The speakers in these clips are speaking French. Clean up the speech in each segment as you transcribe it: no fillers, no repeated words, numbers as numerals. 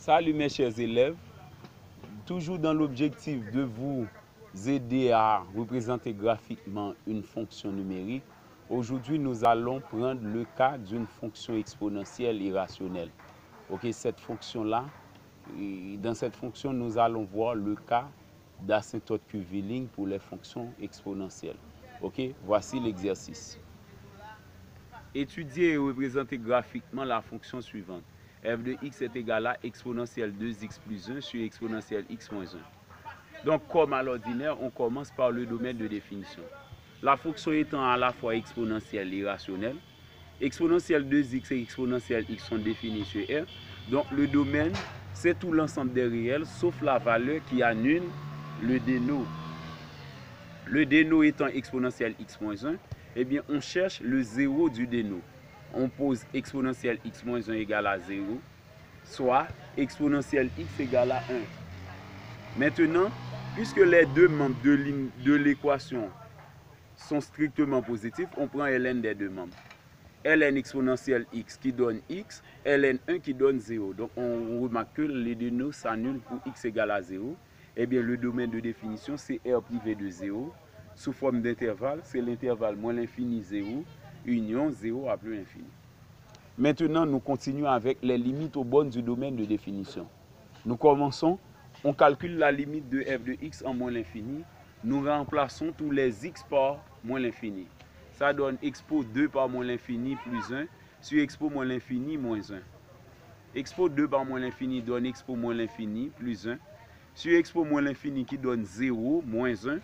Salut mes chers élèves, toujours dans l'objectif de vous aider à représenter graphiquement une fonction numérique. Aujourd'hui, nous allons prendre le cas d'une fonction exponentielle irrationnelle. Ok, cette fonction-là, dans cette fonction, nous allons voir le cas d'asymptote curviligne pour les fonctions exponentielles. Ok, voici l'exercice. Étudier et représenter graphiquement la fonction suivante. F de x est égal à exponentielle 2x plus 1 sur exponentielle x moins 1. Donc, comme à l'ordinaire, on commence par le domaine de définition. La fonction étant à la fois exponentielle et irrationnelle, exponentielle 2x et exponentielle x sont définies sur R. Donc, le domaine, c'est tout l'ensemble des réels, sauf la valeur qui annule le dénot. Le dénot étant exponentielle x moins 1, eh bien, on cherche le zéro du dénot. On pose exponentielle x moins 1 égale à 0, soit exponentielle x égale à 1. Maintenant, puisque les deux membres de l'équation sont strictement positifs, on prend ln des deux membres. Ln exponentielle x qui donne x, ln1 qui donne 0. Donc on remarque que les dénots s'annulent pour x égale à 0. Eh bien, le domaine de définition, c'est R privé de 0. Sous forme d'intervalle, c'est l'intervalle moins l'infini 0, union 0 à plus l'infini. Maintenant, nous continuons avec les limites aux bornes du domaine de définition. Nous commençons, on calcule la limite de f de x en moins l'infini. Nous remplaçons tous les x par moins l'infini. Ça donne expo 2 par moins l'infini plus 1 sur expo moins l'infini moins 1. Expo 2 par moins l'infini donne expo moins l'infini plus 1 sur expo moins l'infini qui donne 0 moins 1.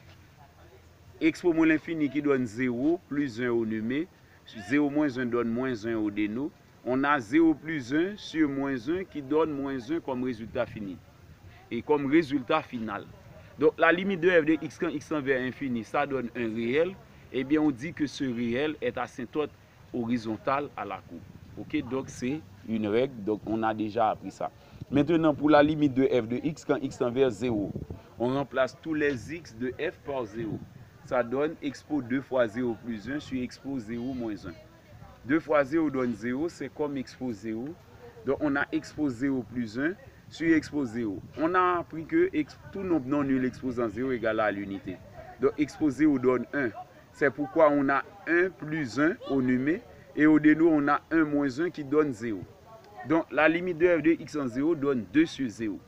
Expo moins l'infini qui donne 0 plus 1 au numé. 0 moins 1 donne moins 1 au dénot. On a 0 plus 1 sur moins 1 qui donne moins 1 comme résultat fini. Et comme résultat final. Donc la limite de f de x quand x tend vers infini, ça donne un réel. Eh bien on dit que ce réel est asymptote horizontal à la courbe. Ok, donc c'est une règle, donc on a déjà appris ça. Maintenant pour la limite de f de x quand x tend vers 0, on remplace tous les x de f par 0. Ça donne expo 2 fois 0 plus 1 sur expo 0 moins 1. 2 fois 0 donne 0, c'est comme expo 0. Donc on a expo 0 plus 1 sur expo 0. On a appris que tout nombre non nul exposant 0 égale à l'unité. Donc expo 0 donne 1. C'est pourquoi on a 1 plus 1 au numé. Et au dénot, on a 1 moins 1 qui donne 0. Donc la limite de f de x en 0 donne 2 sur 0.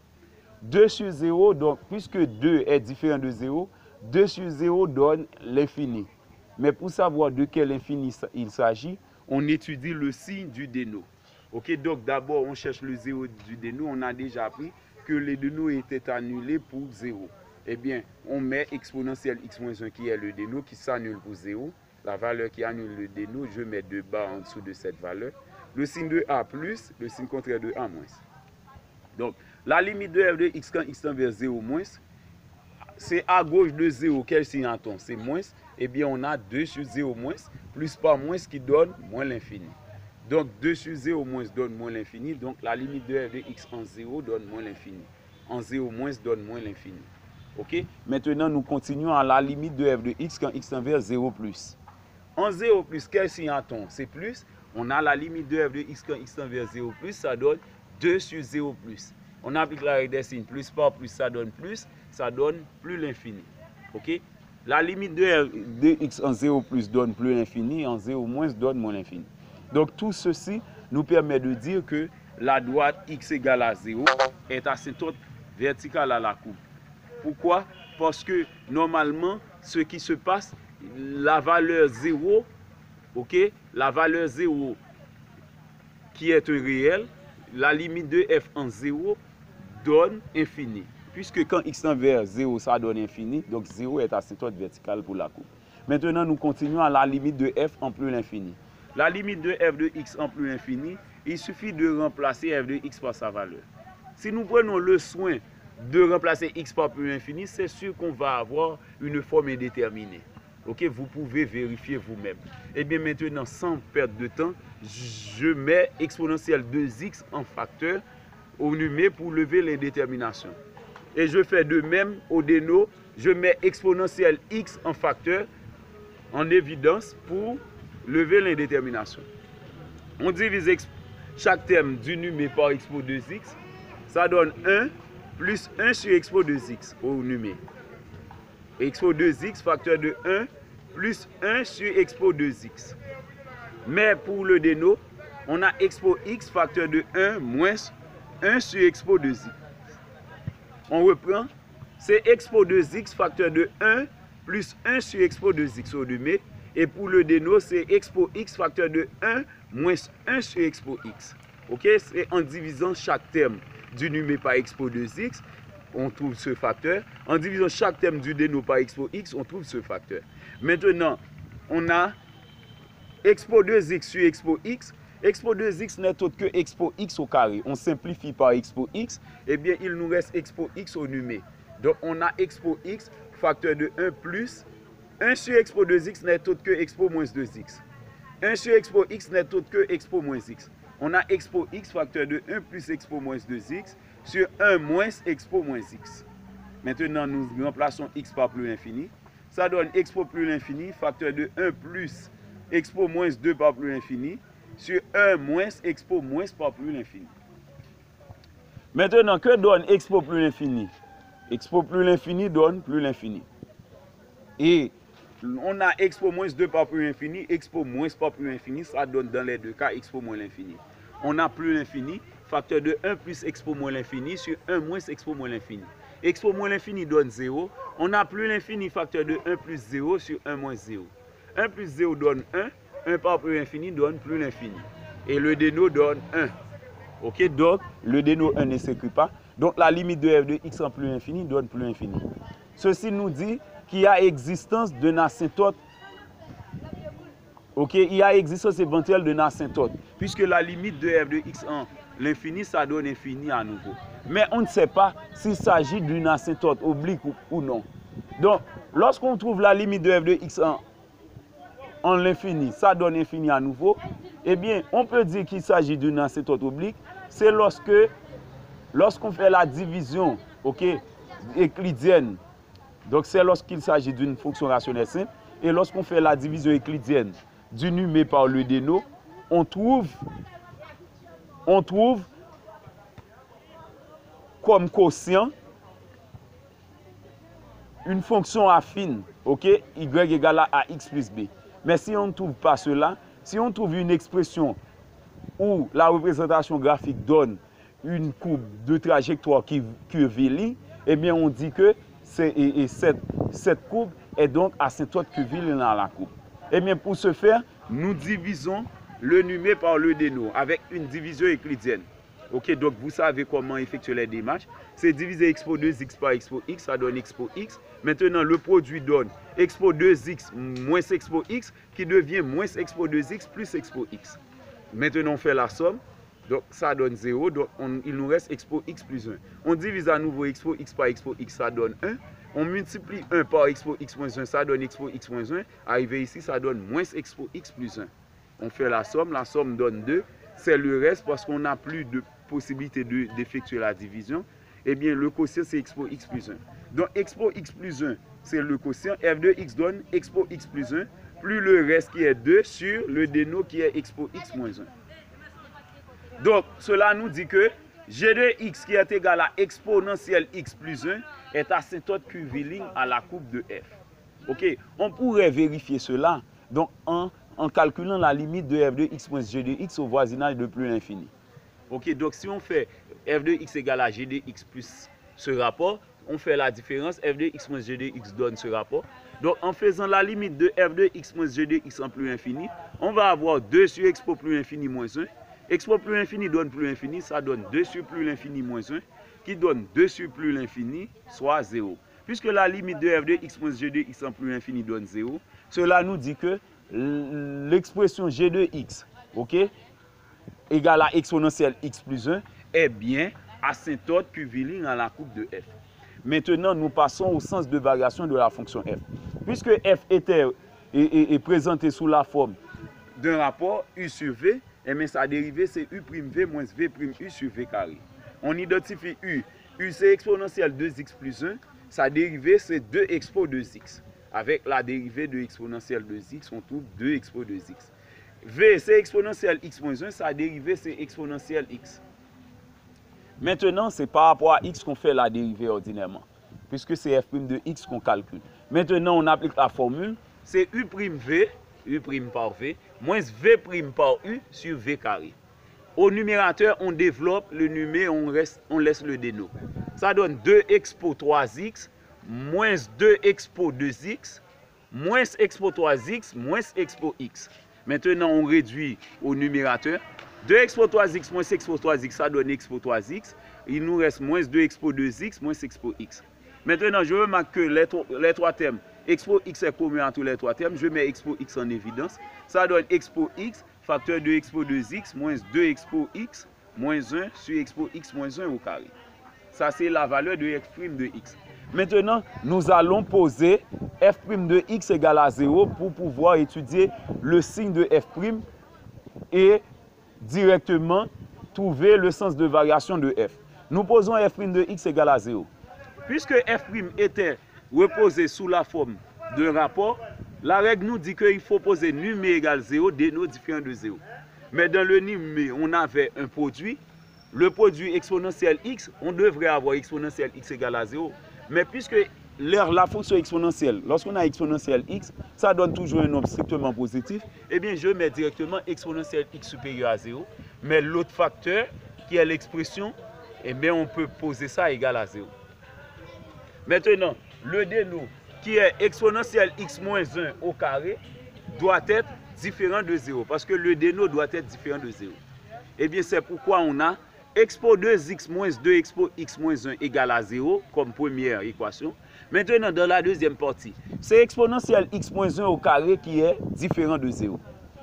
2 sur 0, donc puisque 2 est différent de 0, 2 sur 0 donne l'infini. Mais pour savoir de quel infini il s'agit, on étudie le signe du dénot. Ok, donc d'abord on cherche le 0 du dénot. On a déjà appris que les dénots étaient annulés pour 0. Eh bien, on met exponentielle x moins 1 qui est le dénot qui s'annule pour 0. La valeur qui annule le dénot, je mets 2 barres en dessous de cette valeur. Le signe de A plus, le signe contraire de A moins. Donc, la limite de f de x quand x tend vers 0 moins, c'est à gauche de 0, quel signe a-t-on? C'est moins. Eh bien, on a 2 sur 0 moins, plus par moins qui donne moins l'infini. Donc, 2 sur 0 moins donne moins l'infini. Donc, la limite de f de x en 0 donne moins l'infini. En 0 moins donne moins l'infini. Ok? Maintenant, nous continuons à la limite de f de x quand x tend vers 0 plus. En 0 plus, quel signe a-t-on? C'est plus. On a la limite de f de x quand x tend vers 0 plus, ça donne 2 sur 0 plus. On applique la règle des signes, plus par plus, ça donne plus l'infini. Ok? La limite de x en 0 plus donne plus l'infini, en 0 moins donne moins l'infini. Donc tout ceci nous permet de dire que la droite x égale à 0 est asymptote verticale à la courbe. Pourquoi? Parce que normalement, ce qui se passe, la valeur 0, ok, la valeur 0 qui est un réel, la limite de f en 0 donne infini. Puisque quand x tend vers 0, ça donne infini, donc 0 est asymptote verticale pour la courbe. Maintenant, nous continuons à la limite de f en plus l'infini. La limite de f de x en plus l'infini, il suffit de remplacer f de x par sa valeur. Si nous prenons le soin de remplacer x par plus l'infini, c'est sûr qu'on va avoir une forme indéterminée. Ok, vous pouvez vérifier vous-même. Et bien maintenant, sans perdre de temps, je mets exponentielle 2x en facteur au numé pour lever l'indétermination. Et je fais de même au dénot, je mets exponentielle x en facteur en évidence pour lever l'indétermination. On divise chaque terme du numé par expo 2x, ça donne 1 plus 1 sur expo 2x au numé. Expo 2x facteur de 1 plus 1 sur expo 2x. Mais pour le déno, on a expo x facteur de 1 moins 1 sur expo 2x. On reprend, c'est expo 2x facteur de 1 plus 1 sur expo 2x au numé. Et pour le déno, c'est expo x facteur de 1 moins 1 sur expo x. Ok, c'est en divisant chaque terme du numé par expo 2x, on trouve ce facteur. En divisant chaque terme du déno par expo x, on trouve ce facteur. Maintenant, on a expo 2x sur expo x. Expo 2x n'est autre que expo x au carré. On simplifie par expo x, et bien il nous reste expo x au numé. Donc on a expo x facteur de 1 plus 1 sur expo 2x n'est autre que expo moins 2x. 1 sur expo x n'est autre que expo moins x. On a expo x facteur de 1 plus expo moins 2x sur 1 moins expo moins x. Maintenant, nous remplaçons x par plus l'infini. Ça donne expo plus l'infini facteur de 1 plus expo moins 2 par plus l'infini sur 1 moins expo moins par plus l'infini. Maintenant, que donne expo plus l'infini? Expo plus l'infini donne plus l'infini. Et on a expo moins 2 par plus l'infini, expo moins par plus l'infini, ça donne dans les deux cas expo moins l'infini. On a plus l'infini, facteur de 1 plus expo moins l'infini sur 1 moins expo moins l'infini. Expo moins l'infini donne 0. On a plus l'infini, facteur de 1 plus 0 sur 1 moins 0. 1 plus 0 donne 1. 1 par plus l'infini donne plus l'infini. Et le déno donne 1. Ok, donc le déno 1 ne s'écrit pas. Donc la limite de f de x en plus l'infini donne plus l'infini. Ceci nous dit qu'il y a existence d'un asymptote. Ok, il y a existence éventuelle d'un asymptote. Puisque la limite de f de x en l'infini, ça donne infini à nouveau. Mais on ne sait pas s'il s'agit d'une asymptote oblique ou non. Donc, lorsqu'on trouve la limite de f de x en l'infini, ça donne infini à nouveau. Eh bien, on peut dire qu'il s'agit d'une asymptote oblique. C'est lorsqu'on fait la division, ok, euclidienne. Donc, c'est lorsqu'il s'agit d'une fonction rationnelle simple. Et lorsqu'on fait la division euclidienne du numé par le déno, on trouve comme quotient une fonction affine, ok, y égale à ax plus b. Mais si on ne trouve pas cela, si on trouve une expression où la représentation graphique donne une courbe de trajectoire qui curviligne, eh bien on dit que cette courbe est donc asymptote curviligne dans la courbe. Eh bien pour ce faire, nous divisons le numé par le déno avec une division euclidienne. Ok, donc vous savez comment effectuer les démarches. C'est diviser expo 2x par expo x, ça donne expo x. Maintenant, le produit donne expo 2x moins expo x, qui devient moins expo 2x plus expo x. Maintenant, on fait la somme. Donc, ça donne 0. Donc, il nous reste expo x plus 1. On divise à nouveau expo x par expo x, ça donne 1. On multiplie 1 par expo x moins 1, ça donne expo x moins 1. Arrivé ici, ça donne moins expo x plus 1. On fait la somme donne 2. C'est le reste parce qu'on n'a plus de possibilité d'effectuer la division. Eh bien, le quotient, c'est expo x plus 1. Donc, expo x plus 1, c'est le quotient. F de x donne expo x plus 1, plus le reste qui est 2 sur le déno qui est expo x moins 1. Donc, cela nous dit que g de x qui est égal à exponentielle x plus 1 est asymptote curviligne à la courbe de f. Ok, on pourrait vérifier cela donc, en calculant la limite de f de x moins g de x au voisinage de plus l'infini. Ok, donc si on fait f de x égale à g de x plus ce rapport, on fait la différence, f de x moins g de x donne ce rapport. Donc en faisant la limite de f de x moins g de x en plus infini, on va avoir 2 sur expo plus infini moins 1. Expo plus infini donne plus infini, ça donne 2 sur plus l'infini moins 1, qui donne 2 sur plus l'infini, soit 0. Puisque la limite de f de x moins g de x en plus infini donne 0, cela nous dit que l'expression g de x, ok, égale à exponentielle x plus 1, est bien asymptote curviligne à la courbe de f. Maintenant, nous passons au sens de variation de la fonction f. Puisque f est présenté sous la forme d'un rapport u sur v, et bien sa dérivée c'est u'v moins v'u sur v carré. On identifie u. U c'est exponentielle 2x plus 1, sa dérivée c'est 2 expo 2x. Avec la dérivée de exponentielle 2x, on trouve 2 expo 2x. V c'est exponentielle x moins 1, sa dérivée c'est exponentielle x. Maintenant, c'est par rapport à x qu'on fait la dérivée ordinairement, puisque c'est f' de x qu'on calcule. Maintenant, on applique la formule, c'est u' v, u' par v, moins v' par u sur v carré. Au numérateur, on développe le numé, on laisse le déno. Ça donne 2x pour 3x, moins 2x pour 2x, moins x pour 3x, moins x pour x. Maintenant, on réduit au numérateur. 2x pour 3x moins x pour 3x, ça donne x pour 3x. Il nous reste moins 2x pour 2x, moins x pour x. Maintenant, je remarque que les trois termes, x pour x est commun à tous les trois termes. Je mets x pour x en évidence. Ça donne x pour x, facteur de x pour 2x, moins 2x pour x, moins 1 sur x pour x, moins 1 au carré. Ça, c'est la valeur de f' de x. Maintenant, nous allons poser f' de x égale à 0 pour pouvoir étudier le signe de f' et directement trouver le sens de variation de f. Nous posons f' de x égale à 0. Puisque f' était reposé sous la forme de rapport, la règle nous dit qu'il faut poser numé égale 0, déno différent de 0. Mais dans le numé, on avait un produit. Le produit exponentiel x, on devrait avoir exponentiel x égale à 0. Mais puisque la fonction exponentielle, lorsqu'on a exponentiel x, ça donne toujours un nombre strictement positif, eh bien je mets directement exponentiel x supérieur à 0. Mais l'autre facteur, qui est l'expression, eh bien on peut poser ça égal à 0. Maintenant, le déno, qui est exponentiel x moins 1 au carré, doit être différent de 0. Parce que le déno doit être différent de 0. Eh bien c'est pourquoi on a expo 2x moins 2 expo x moins 1 égale à 0 comme première équation. Maintenant, dans la deuxième partie, c'est exponentiel x moins 1 au carré qui est différent de 0.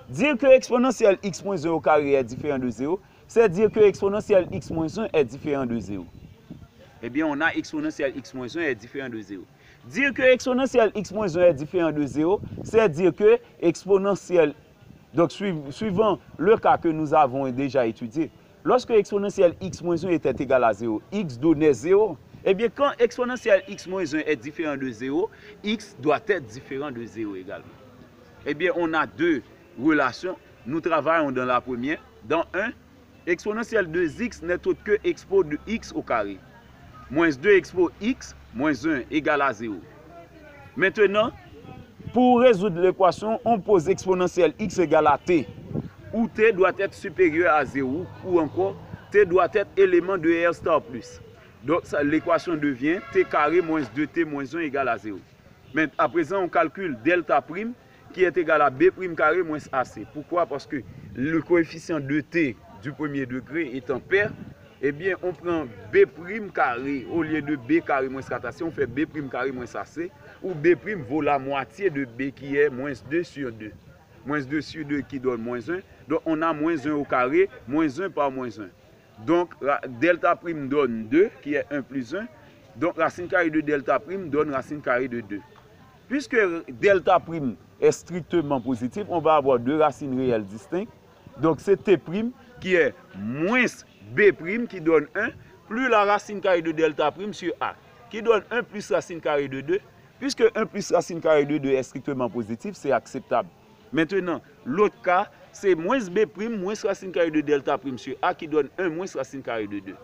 Dire que exponentiel x moins 1 au carré est différent de 0, c'est dire que exponentiel x moins 1 est différent de 0. Eh bien, on a exponentiel x moins 1 est différent de 0. Dire que exponentiel x moins 1 est différent de 0, c'est dire que exponentiel, donc suivant le cas que nous avons déjà étudié, lorsque exponentiel x moins 1 était égal à 0, x donnait 0, eh bien quand exponentiel x moins 1 est différent de 0, x doit être différent de 0 également. Eh bien on a deux relations, nous travaillons dans la première. Dans 1, exponentiel de x n'est autre que expo de x au carré. Moins 2 expo x, moins 1 égale à 0. Maintenant, pour résoudre l'équation, on pose exponentiel x égale à t, où t doit être supérieur à 0, ou encore t doit être élément de R star plus. Donc l'équation devient t carré moins 2t moins 1 égale à 0. Mais à présent, on calcule delta prime qui est égal à b prime carré moins ac. Pourquoi? Parce que le coefficient de t du premier degré étant pair, eh bien on prend b prime carré au lieu de b carré moins 4ac, on fait b prime carré moins ac, où b prime vaut la moitié de b qui est moins 2 sur 2. Moins 2 sur 2 qui donne moins 1. Donc on a moins 1 au carré, moins 1 par moins 1. Donc delta prime donne 2, qui est 1 plus 1. Donc racine carrée de delta prime donne racine carrée de 2. Puisque delta prime est strictement positif, on va avoir deux racines réelles distinctes. Donc c'est t prime qui est moins b prime qui donne 1, plus la racine carrée de delta prime sur a, qui donne 1 plus racine carrée de 2. Puisque 1 plus racine carrée de 2 est strictement positif, c'est acceptable. Maintenant, l'autre cas, c'est moins b prime moins racine carrée de delta prime sur a qui donne 1 moins racine carrée de 2.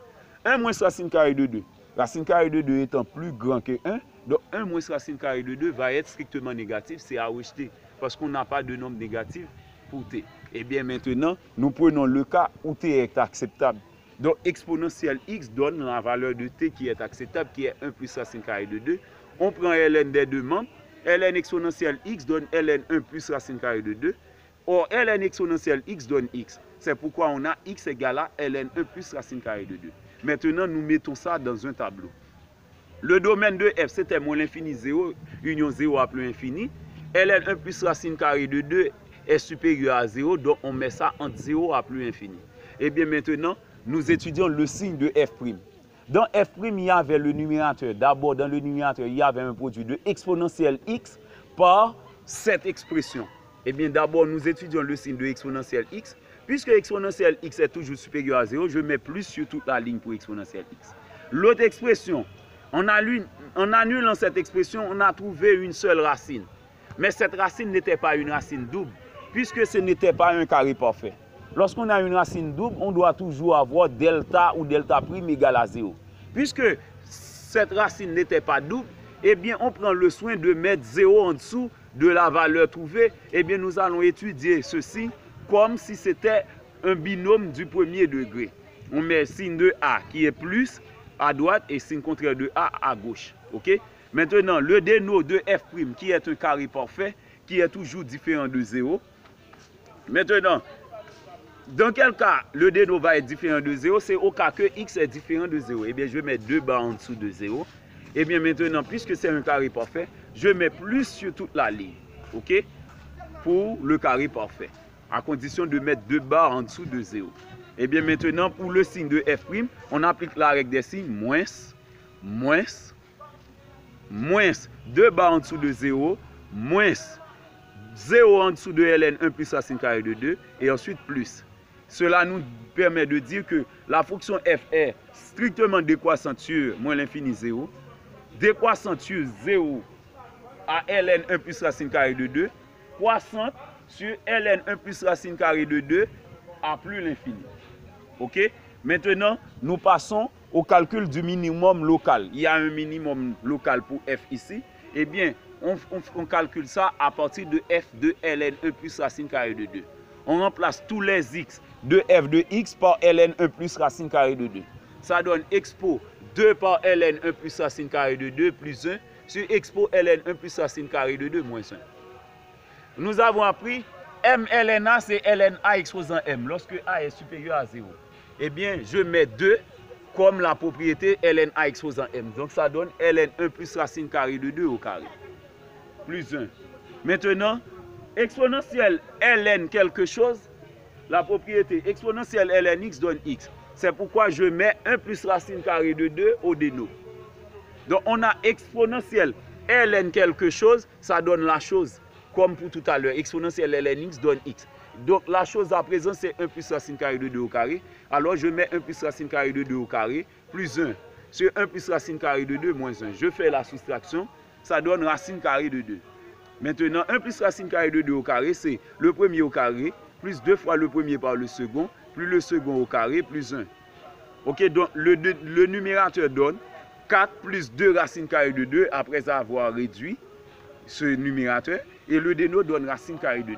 1 moins racine carrée de 2. Racine carrée de 2 étant plus grand que 1, donc 1 moins racine carrée de 2 va être strictement négatif, c'est à rejeter, parce qu'on n'a pas de nombre négatif pour t. Et bien maintenant, nous prenons le cas où t est acceptable. Donc exponentiel x donne la valeur de t qui est acceptable, qui est 1 plus racine carrée de 2. On prend ln des deux membres. Ln exponentiel x donne ln 1 plus racine carrée de 2. Or, ln exponentiel x donne x. C'est pourquoi on a x égale à ln 1 plus racine carrée de 2. Maintenant, nous mettons ça dans un tableau. Le domaine de f, c'était moins l'infini 0, union 0 à plus infini. ln 1 plus racine carrée de 2 est supérieur à 0, donc on met ça entre 0 à plus infini. Et bien maintenant, nous étudions le signe de f'. Dans f', il y avait le numérateur. D'abord, dans le numérateur, il y avait un produit de exponentiel x par cette expression. Eh bien, d'abord, nous étudions le signe de exponentiel x. Puisque exponentiel x est toujours supérieur à 0, je mets plus sur toute la ligne pour exponentiel x. L'autre expression, en annulant cette expression, on a trouvé une seule racine. Mais cette racine n'était pas une racine double, puisque ce n'était pas un carré parfait. lorsqu'on a une racine double, on doit toujours avoir delta ou delta prime égale à 0. Puisque cette racine n'était pas double, eh bien, on prend le soin de mettre 0 en dessous de la valeur trouvée. Eh bien, nous allons étudier ceci comme si c'était un binôme du premier degré. On met signe de A qui est plus à droite et signe contraire de A à gauche. OK? Maintenant, le déno de F' qui est un carré parfait, qui est toujours différent de 0. Maintenant, dans quel cas le déno va être différent de 0? C'est au cas que X est différent de 0. Eh bien, je vais mettre 2 barres en dessous de 0. Eh bien, maintenant, puisque c'est un carré parfait, je mets plus sur toute la ligne. OK? Pour le carré parfait. À condition de mettre 2 barres en dessous de 0. Et bien maintenant, pour le signe de F', on applique la règle des signes, moins 2 barres en dessous de 0, moins 0 en dessous de ln 1 plus racine carrée de 2, et ensuite plus. Cela nous permet de dire que la fonction f est strictement décroissante sur moins l'infini 0, décroissante sur 0 à ln 1 plus racine carrée de 2, croissante sur ln 1 plus racine carrée de 2 à plus l'infini. OK? Maintenant, nous passons au calcul du minimum local. Il y a un minimum local pour f ici. Eh bien, on calcule ça à partir de f de ln 1 plus racine carrée de 2. On remplace tous les x de f de x par ln 1 plus racine carrée de 2. Ça donne expo 2 par ln 1 plus racine carrée de 2 plus 1 sur expo ln 1 plus racine carrée de 2 moins 1. Nous avons appris m ln a, c'est ln a exposant m. Lorsque a est supérieur à 0. Eh bien, je mets 2 comme la propriété ln a exposant m. Donc, ça donne ln 1 plus racine carrée de 2 au carré. Plus 1. Maintenant, exponentielle ln quelque chose, la propriété exponentielle ln x donne x. C'est pourquoi je mets 1 plus racine carrée de 2 au déno. Donc, on a exponentielle ln quelque chose, ça donne la chose. Comme pour tout à l'heure, exponentielle ln x donne x. Donc la chose à présent c'est 1 plus racine carrée de 2 au carré. Alors je mets 1 plus racine carrée de 2 au carré plus 1 sur 1 plus racine carrée de 2 moins 1. Je fais la soustraction, ça donne racine carrée de 2. Maintenant 1 plus racine carrée de 2 au carré c'est le premier au carré plus 2 fois le premier par le second plus le second au carré plus 1. Ok, donc le numérateur donne 4 plus 2 racine carrée de 2 après avoir réduit ce numérateur et le déno donne racine carrée de 2.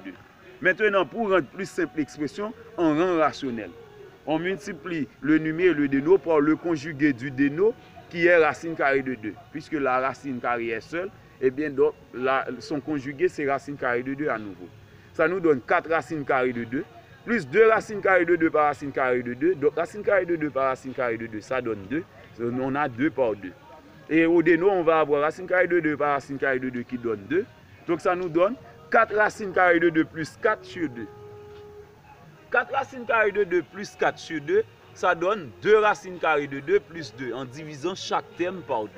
Maintenant, pour rendre plus simple l'expression, on rend rationnel. On multiplie le numé et le déno par le conjugué du déno qui est racine carrée de 2. Puisque la racine carrée est seule, et bien donc son conjugué c'est racine carrée de 2 à nouveau. Ça nous donne 4 racines carrées de 2, plus 2 racines carrées de 2 par racine carrée de 2. Donc racine carrée de 2 par racine carrée de 2, ça donne 2. On a 2 par 2. Et au déno, on va avoir racine carrée de 2 par racine carrée de 2 qui donne 2. Donc ça nous donne 4 racines carrées de 2 plus 4 sur 2. 4 racines carrées de 2 plus 4 sur 2, ça donne 2 racines carrées de 2 plus 2 en divisant chaque terme par 2.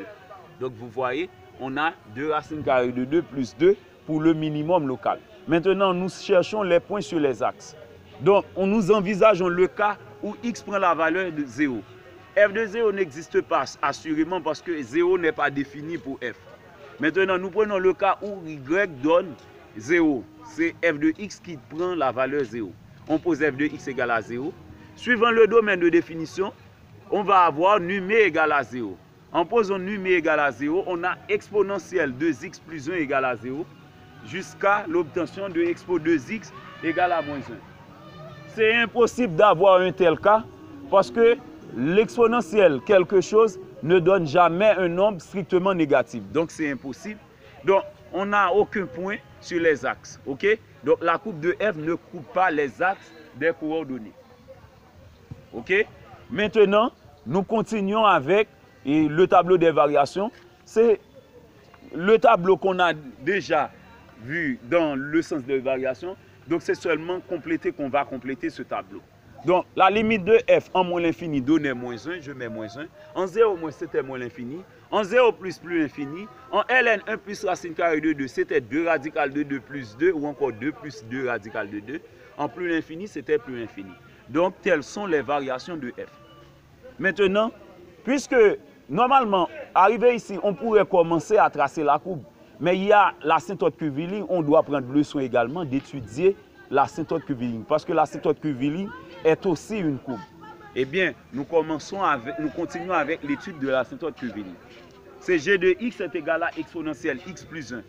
Donc vous voyez, on a 2 racines carrées de 2 plus 2 pour le minimum local. Maintenant, nous cherchons les points sur les axes. Donc, nous envisageons le cas où x prend la valeur de 0. F de 0 n'existe pas assurément parce que 0 n'est pas défini pour f. Maintenant, nous prenons le cas où y donne 0. C'est f de x qui prend la valeur 0. On pose f de x égale à 0. Suivant le domaine de définition, on va avoir numé égale à 0. En posant numé égale à 0, on a exponentielle 2x plus 1 égale à 0 jusqu'à l'obtention de expo 2x égale à moins 1. C'est impossible d'avoir un tel cas parce que l'exponentielle quelque chose ne donne jamais un nombre strictement négatif. Donc c'est impossible. Donc on n'a aucun point sur les axes. Ok? Donc la coupe de f ne coupe pas les axes des coordonnées. Ok? Maintenant, nous continuons avec le tableau des variations. C'est le tableau qu'on a déjà vu dans le sens de variation. Donc c'est seulement compléter qu'on va compléter ce tableau. Donc la limite de f en moins l'infini donnait moins 1, je mets moins 1. En 0 moins c'était moins l'infini. En 0 plus l'infini. En ln 1 plus racine carrée de 2, c'était 2 radical de 2 plus 2 ou encore 2 plus 2 radical de 2. En plus l'infini, c'était plus l'infini. Donc telles sont les variations de f. Maintenant, puisque normalement, arrivé ici, on pourrait commencer à tracer la courbe. Mais il y a la syntode curviligne, on doit prendre le soin également d'étudier l'asymptote curviligne, parce que l'asymptote curviligne est aussi une courbe. Eh bien, nous continuons avec l'étude de l'asymptote curviligne. C'est g de x est égal à exponentielle x plus 1.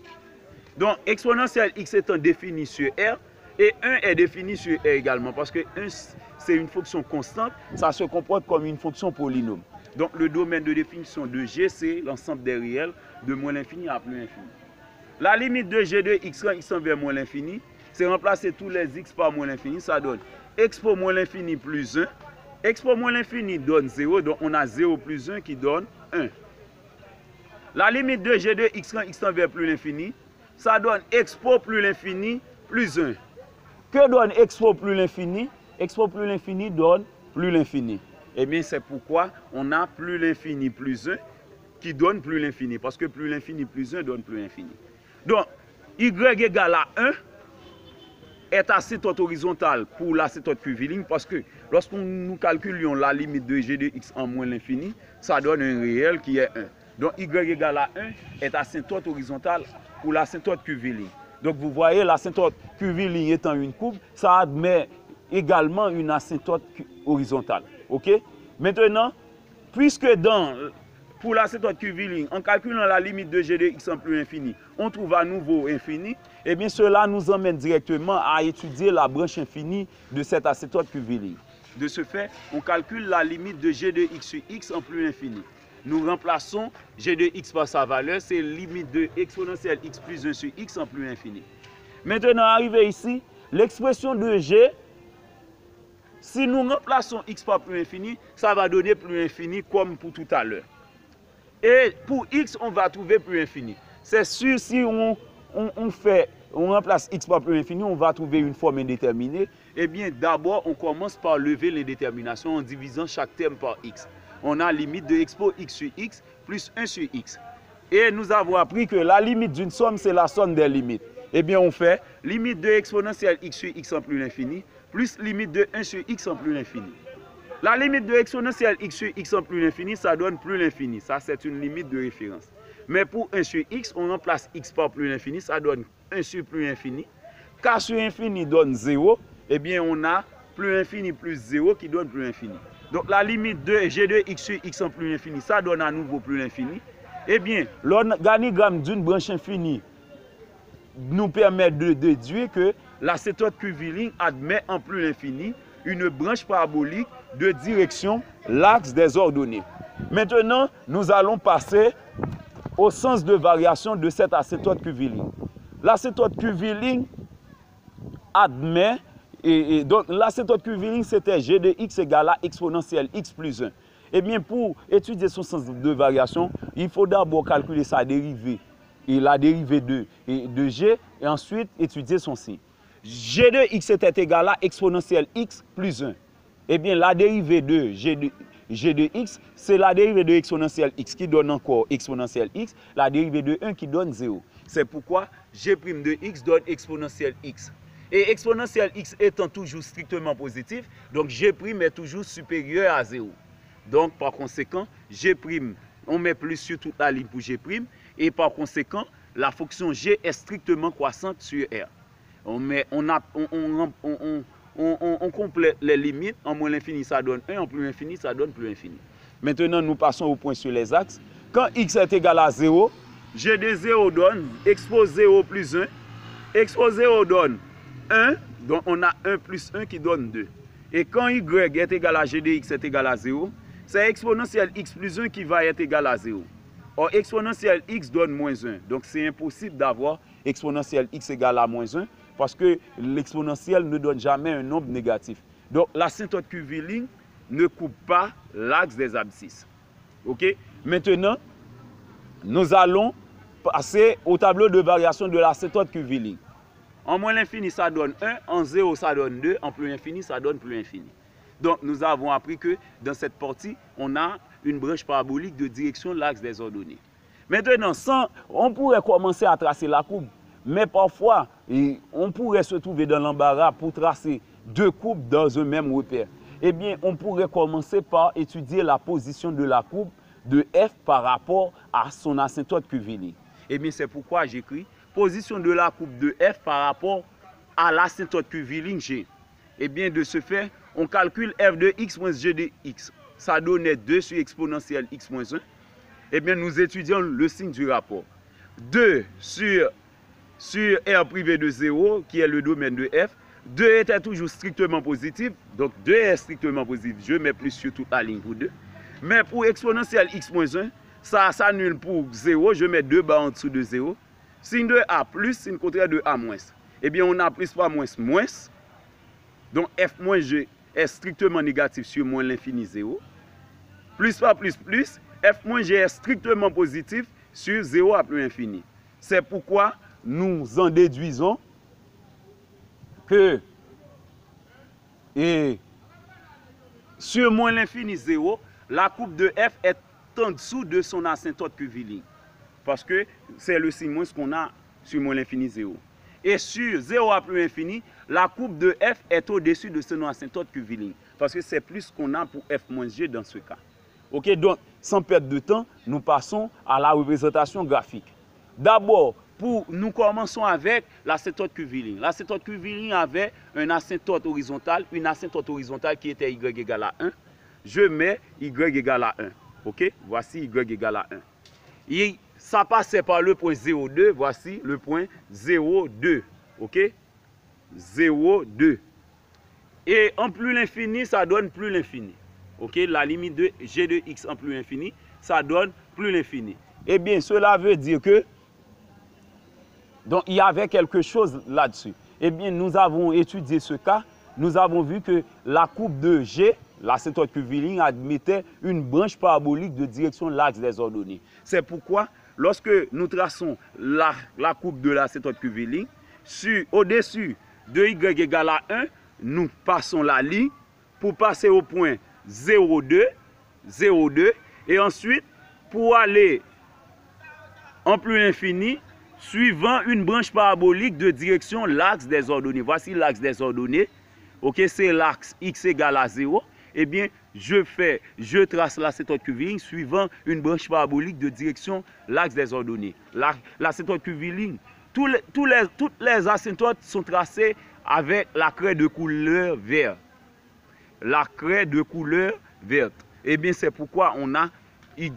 Donc, exponentielle x étant définie sur R, et 1 est défini sur R également, parce que 1, c'est une fonction constante, ça se comporte comme une fonction polynôme. Donc, le domaine de définition de G, c'est l'ensemble des réels de moins l'infini à plus l'infini. La limite de G de x quand x tend vers moins l'infini, c'est remplacer tous les x par moins l'infini, ça donne expo moins l'infini plus 1. Expo moins l'infini donne 0, donc on a 0 plus 1 qui donne 1. La limite de G de x quand x tend vers plus l'infini, ça donne expo plus l'infini plus 1. Que donne expo plus l'infini? Expo plus l'infini donne plus l'infini. Eh bien, c'est pourquoi on a plus l'infini plus 1 qui donne plus l'infini. Parce que plus l'infini plus 1 donne plus l'infini. Donc, y égale à 1 est asymptote horizontale pour l'asymptote curviligne. Parce que lorsque nous calculons la limite de g de x en moins l'infini, ça donne un réel qui est 1. Donc, y égale à 1 est asymptote horizontale pour l'asymptote curviligne. Donc, vous voyez, l'asymptote curviligne étant une courbe, ça admet également une asymptote horizontale. OK? Maintenant, puisque pour l'asymptote curviligne, en calculant la limite de g de x en plus infini, on trouve à nouveau infini, eh bien, cela nous emmène directement à étudier la branche infinie de cette asymptote curviligne. De ce fait, on calcule la limite de g de x sur x en plus infini. Nous remplaçons g de x par sa valeur, c'est limite de exponentielle x plus 1 sur x en plus infini. Maintenant, arrivé ici, l'expression de g, si nous remplaçons x par plus infini, ça va donner plus infini comme pour tout à l'heure. Et pour x, on va trouver plus infini. C'est sûr, si on remplace x par plus infini, on va trouver une forme indéterminée. Eh bien, d'abord, on commence par lever l'indétermination en divisant chaque terme par x. On a limite de expo x sur x plus 1 sur x. Et nous avons appris que la limite d'une somme, c'est la somme des limites. Eh bien, on fait limite de exponentielle x sur x en plus l'infini plus limite de 1 sur x en plus l'infini. La limite de exponentielle x sur x en plus l'infini, ça donne plus l'infini. Ça, c'est une limite de référence. Mais pour 1 sur x, on remplace x par plus l'infini, ça donne 1 sur plus infini. K sur infini donne 0. Eh bien, on a plus infini plus 0 qui donne plus infini. Donc, la limite de g de x sur x en plus infini, ça donne à nouveau plus l'infini. Eh bien, l'organigramme d'une branche infinie nous permet de déduire que l'asymptote curviligne admet en plus l'infini une branche parabolique de direction l'axe des ordonnées. Maintenant, nous allons passer au sens de variation de cette asymptote curviligne. L'asymptote curviligne admet, et donc l'asymptote curviligne c'était g de x égale à exponentielle x plus 1. Eh bien, pour étudier son sens de variation, il faut d'abord calculer sa dérivée et la dérivée de g, et ensuite étudier son signe. G de x était égal à exponentielle x plus 1. Eh bien, la dérivée de g de x, c'est la dérivée de exponentielle x qui donne encore exponentielle x, la dérivée de 1 qui donne 0. C'est pourquoi g' de x donne exponentielle x. Et exponentielle x étant toujours strictement positif, donc g' est toujours supérieur à 0. Donc, par conséquent, g', on met plus sur toute la ligne pour g', et par conséquent, la fonction g est strictement croissante sur R. On complète les limites, en moins l'infini ça donne 1, en plus l'infini ça donne plus l'infini. Maintenant, nous passons au point sur les axes. Quand x est égal à 0, g de 0 donne expo 0 plus 1, expo 0 donne 1, donc on a 1 plus 1 qui donne 2. Et quand y est égal à g de x est égal à 0, c'est exponentielle x plus 1 qui va être égal à 0. Or, exponentielle x donne moins 1. Donc, c'est impossible d'avoir exponentielle x égale à moins 1 parce que l'exponentielle ne donne jamais un nombre négatif. Donc, l'asymptote curviligne ne coupe pas l'axe des abscisses. OK? Maintenant, nous allons passer au tableau de variation de l'asymptote curviligne. En moins l'infini, ça donne 1. En 0, ça donne 2. En plus l'infini, ça donne plus l'infini. Donc, nous avons appris que dans cette partie, on a une branche parabolique de direction l'axe des ordonnées. Maintenant, on pourrait commencer à tracer la courbe, mais parfois, on pourrait se trouver dans l'embarras pour tracer deux courbes dans un même repère. Eh bien, on pourrait commencer par étudier la position de la courbe de f par rapport à son asymptote curviligne. Eh bien, c'est pourquoi j'écris position de la courbe de f par rapport à l'asymptote curviligne G. Et bien de ce fait, on calcule f de x moins g de x. Ça donnait 2 sur exponentielle x moins 1. Et bien nous étudions le signe du rapport. 2 sur R privé de 0, qui est le domaine de f. 2 était toujours strictement positif, donc 2 est strictement positif. Je mets plus sur toute la ligne pour 2. Mais pour exponentielle x moins 1, ça s'annule pour 0, je mets 2 barres en dessous de 0. Signe de A plus, signe contraire de A moins. Eh bien, on a plus par moins, moins. Donc, f moins g est strictement négatif sur moins l'infini 0. Plus par plus, f moins g est strictement positif sur 0 à plus l'infini. C'est pourquoi nous en déduisons que sur moins l'infini 0, la courbe de f est en dessous de son asymptote curviligne. Parce que c'est le signe moins qu'on a sur moins l'infini 0. Et sur 0 à plus l'infini, la courbe de f est au-dessus de son asymptote curviligne. Parce que c'est plus qu'on a pour f moins g dans ce cas. Ok, donc sans perdre de temps, nous passons à la représentation graphique. D'abord, nous commençons avec l'asymptote curviligne. L'asymptote curviligne avait un asymptote horizontal, une asymptote horizontale qui était y égale à 1. Je mets y égale à 1. Ok, voici y égale à 1. Et ça passait par le point 0,2. Voici le point 0,2. Ok, 0,2. Et en plus l'infini, ça donne plus l'infini. Ok, la limite de g de x en plus l'infini, ça donne plus l'infini. Eh bien, cela veut dire que donc il y avait quelque chose là-dessus. Eh bien, nous avons étudié ce cas. Nous avons vu que la courbe de G, l'asymptote curviligne, admettait une branche parabolique de direction l'axe des ordonnées. C'est pourquoi, lorsque nous traçons la courbe de l'asymptote curviligne, au-dessus de y égale à 1, nous passons la ligne pour passer au point 0,2, 0,2, et ensuite, pour aller en plus l'infini, suivant une branche parabolique de direction l'axe des ordonnées. Voici l'axe des ordonnées. Ok, c'est l'axe x égale à 0. Eh bien, je trace l'asymptote curviligne suivant une branche parabolique de direction l'axe des ordonnées. L'asymptote curviligne, toutes les asymptotes sont tracés avec la craie de couleur verte. La craie de couleur verte. Eh bien, c'est pourquoi on a y.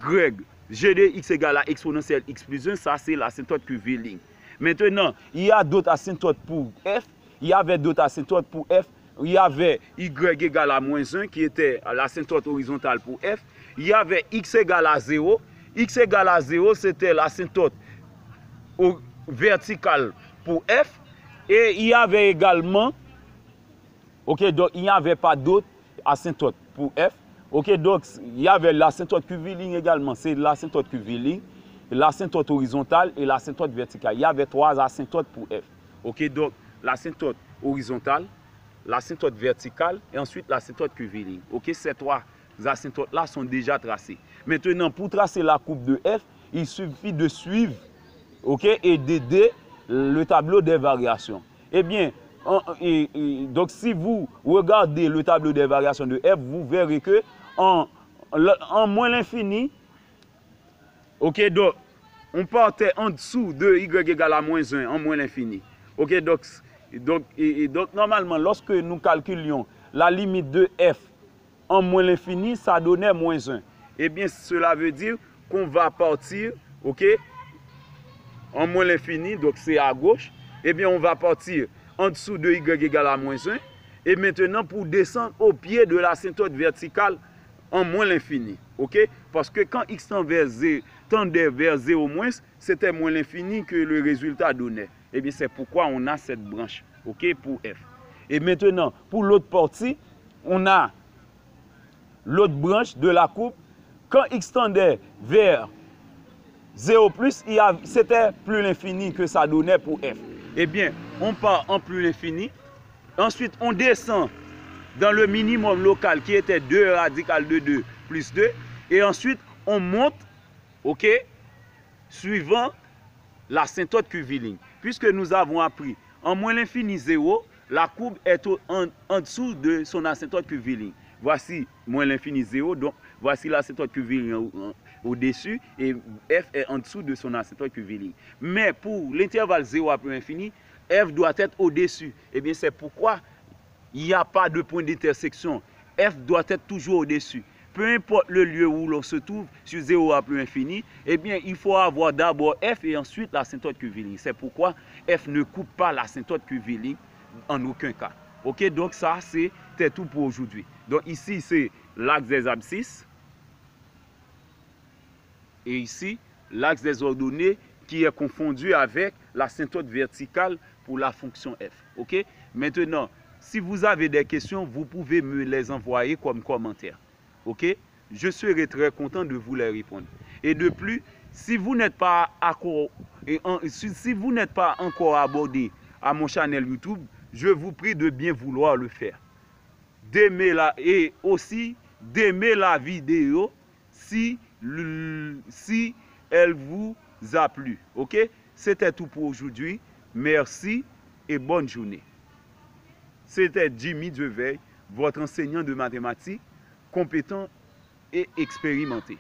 G de x égale à exponentielle x plus 1, ça c'est l'asymptote curviligne. Maintenant, il y a d'autres asymptotes pour f. Il y avait d'autres asymptotes pour f. Il y avait y égale à moins 1 qui était l'asymptote horizontale pour f. Il y avait x égale à 0. X égale à 0, c'était l'asymptote verticale pour f. Et il y avait également, ok, donc il n'y avait pas d'autres asymptotes pour f. Ok, donc il y avait l'asymptote curviligne également, c'est l'asymptote curviligne, l'asymptote horizontale et l'asymptote verticale. Il y avait 3 asymptotes pour f. Ok, donc l'asymptote horizontale, l'asymptote verticale et ensuite l'asymptote curviligne. Ok, ces 3 asymptotes-là sont déjà tracés. Maintenant, pour tracer la courbe de f, il suffit de suivre, ok, et d'aider le tableau des variations. Eh bien, donc si vous regardez le tableau des variations de f, vous verrez que en moins l'infini, ok, donc on partait en dessous de y égale à moins 1 en moins l'infini. Ok, donc normalement, lorsque nous calculions la limite de f en moins l'infini, ça donnait moins 1. Eh bien, cela veut dire qu'on va partir, ok, en moins l'infini, donc c'est à gauche. Eh bien, on va partir en dessous de y égale à moins 1. Et maintenant, pour descendre au pied de l'asymptote verticale en moins l'infini. Ok? Parce que quand x tendait vers 0 moins, c'était moins l'infini que le résultat donnait. Eh bien, c'est pourquoi on a cette branche. Ok? Pour f. Et maintenant, pour l'autre partie, on a l'autre branche de la courbe. Quand x tendait vers 0 plus, c'était plus l'infini que ça donnait pour f. Eh bien, on part en plus l'infini. Ensuite, on descend dans le minimum local qui était 2 radical de 2 plus 2. Et ensuite, on monte, ok, suivant l'asymptote curviligne. Puisque nous avons appris en moins l'infini 0, la courbe est en dessous de son asymptote curviligne. Voici moins l'infini 0, donc voici l'asymptote curviligne au-dessus et f est en dessous de son asymptote curviligne. Mais pour l'intervalle 0 à plus infini, F doit être au-dessus. Eh bien, c'est pourquoi il n'y a pas de point d'intersection. F doit être toujours au-dessus. Peu importe le lieu où l'on se trouve, sur 0 à plus infini, eh bien, il faut avoir d'abord F et ensuite l'asymptote curviligne. C'est pourquoi F ne coupe pas l'asymptote curviligne en aucun cas. Ok, donc ça, c'était tout pour aujourd'hui. Donc ici, c'est l'axe des abscisses. Et ici, l'axe des ordonnées qui est confondu avec l'asymptote verticale pour la fonction f. Ok? Maintenant, si vous avez des questions, vous pouvez me les envoyer comme commentaire. Ok? Je serai très content de vous les répondre. Et de plus, si vous n'êtes pas encore abonné à mon channel YouTube, je vous prie de bien vouloir le faire. Et aussi d'aimer la vidéo si elle vous a plu. Ok? C'était tout pour aujourd'hui. Merci et bonne journée. C'était Jimmy Deveil, votre enseignant de mathématiques, compétent et expérimenté.